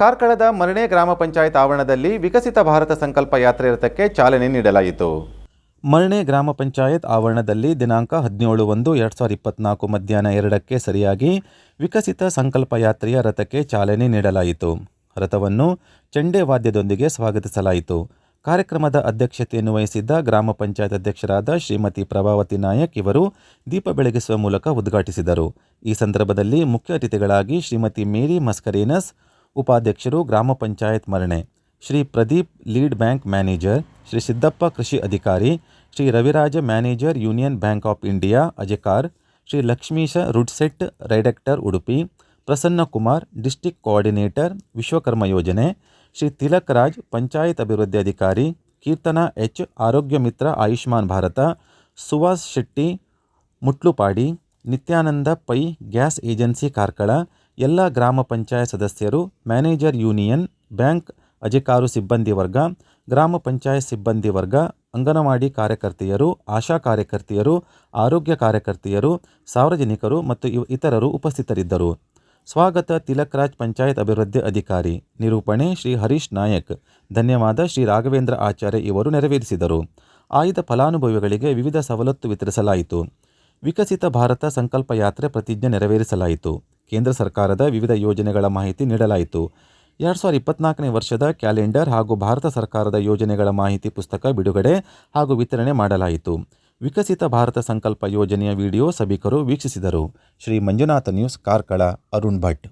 ಕಾರ್ಕಳದ ಮರಣೆ ಗ್ರಾಮ ಪಂಚಾಯತ್ ಆವರಣದಲ್ಲಿ ವಿಕಸಿತ ಭಾರತ ಸಂಕಲ್ಪ ಯಾತ್ರೆ ರಥಕ್ಕೆ ಚಾಲನೆ ನೀಡಲಾಯಿತು. ಮರಣೆ ಗ್ರಾಮ ಪಂಚಾಯತ್ ಆವರಣದಲ್ಲಿ ದಿನಾಂಕ 17/1/2024 ಮಧ್ಯಾಹ್ನ 2ಕ್ಕೆ ಸರಿಯಾಗಿ ವಿಕಸಿತ ಸಂಕಲ್ಪ ಯಾತ್ರೆಯ ರಥಕ್ಕೆ ಚಾಲನೆ ನೀಡಲಾಯಿತು. ರಥವನ್ನು ಚೆಂಡೆ ವಾದ್ಯದೊಂದಿಗೆ ಸ್ವಾಗತಿಸಲಾಯಿತು. ಕಾರ್ಯಕ್ರಮದ ಅಧ್ಯಕ್ಷತೆಯನ್ನು ವಹಿಸಿದ್ದ ಗ್ರಾಮ ಪಂಚಾಯತ್ ಅಧ್ಯಕ್ಷರಾದ ಶ್ರೀಮತಿ ಪ್ರಭಾವತಿ ನಾಯಕ್ ಇವರು ದೀಪ ಬೆಳಗಿಸುವ ಮೂಲಕ ಉದ್ಘಾಟಿಸಿದರು. ಈ ಸಂದರ್ಭದಲ್ಲಿ ಮುಖ್ಯ ಅತಿಥಿಗಳಾಗಿ ಶ್ರೀಮತಿ ಮೇರಿ ಮಸ್ಕರೇನಸ್, ಉಪಾಧ್ಯಕ್ಷರು, ಗ್ರಾಮ panchayat Marne, Shri Pradeep lead bank manager, Shri Siddappa ಕೃಷಿ ಅಧಿಕಾರಿ, Shri Raviraja manager Union Bank of India Ajekar, Shri Lakshmisha RUDSET director Udupi, Prasanna Kumar district coordinator Vishwakarma ಯೋಜನೆ, ಶ್ರೀ ತಿಲಕ್ ರಾಜ್ ಪಂಚಾಯತ್ ಅಭಿವೃದ್ಧಿ ಅಧಿಕಾರಿ, ಕೀರ್ತನಾ ಎಚ್ ಆರೋಗ್ಯ ಮಿತ್ರ ಆಯುಷ್ಮಾನ್ ಭಾರತ, ಸುವಾಸ್ ಶೆಟ್ಟಿ ಮುಟ್ಲುಪಾಡಿ, ನಿತ್ಯಾನಂದ ಪೈ ಗ್ಯಾಸ್ ಏಜೆನ್ಸಿ ಕಾರ್ಕಳ, ಎಲ್ಲ ಗ್ರಾಮ ಪಂಚಾಯತ್ ಸದಸ್ಯರು, ಮ್ಯಾನೇಜರ್ ಯೂನಿಯನ್ ಬ್ಯಾಂಕ್ ಅಜೆಕಾರು ಸಿಬ್ಬಂದಿ ವರ್ಗ, ಗ್ರಾಮ ಪಂಚಾಯತ್ ಸಿಬ್ಬಂದಿ ವರ್ಗ, ಅಂಗನವಾಡಿ ಕಾರ್ಯಕರ್ತೆಯರು, ಆಶಾ ಕಾರ್ಯಕರ್ತೆಯರು, ಆರೋಗ್ಯ ಕಾರ್ಯಕರ್ತೆಯರು, ಸಾರ್ವಜನಿಕರು ಮತ್ತು ಇತರರು ಉಪಸ್ಥಿತರಿದ್ದರು. ಸ್ವಾಗತ ತಿಲಕ್ ರಾಜ್ ಪಂಚಾಯತ್ ಅಭಿವೃದ್ಧಿ ಅಧಿಕಾರಿ, ನಿರೂಪಣೆ ಶ್ರೀ ಹರೀಶ್ ನಾಯಕ್, ಧನ್ಯವಾದ ಶ್ರೀ ರಾಘವೇಂದ್ರ ಆಚಾರ್ಯ ಇವರು ನೆರವೇರಿಸಿದರು. ಆಯ್ದ ಫಲಾನುಭವಿಗಳಿಗೆ ವಿವಿಧ ಸವಲತ್ತು ವಿತರಿಸಲಾಯಿತು. ವಿಕಸಿತ ಭಾರತ ಸಂಕಲ್ಪ ಯಾತ್ರೆ ಪ್ರತಿಜ್ಞೆ ನೆರವೇರಿಸಲಾಯಿತು. ಕೇಂದ್ರ ಸರ್ಕಾರದ ವಿವಿಧ ಯೋಜನೆಗಳ ಮಾಹಿತಿ ನೀಡಲಾಯಿತು. 2024ನೇ ವರ್ಷದ ಕ್ಯಾಲೆಂಡರ್ ಹಾಗೂ ಭಾರತ ಸರ್ಕಾರದ ಯೋಜನೆಗಳ ಮಾಹಿತಿ ಪುಸ್ತಕ ಬಿಡುಗಡೆ ಹಾಗೂ ವಿತರಣೆ ಮಾಡಲಾಯಿತು. ವಿಕಸಿತ ಭಾರತ ಸಂಕಲ್ಪ ಯೋಜನೆಯ ವಿಡಿಯೋ ಸಭಿಕರು ವೀಕ್ಷಿಸಿದರು. ಶ್ರೀ ಮಂಜುನಾಥ ನ್ಯೂಸ್, ಕಾರ್ಕಳ. ಅರುಣ್ ಭಟ್.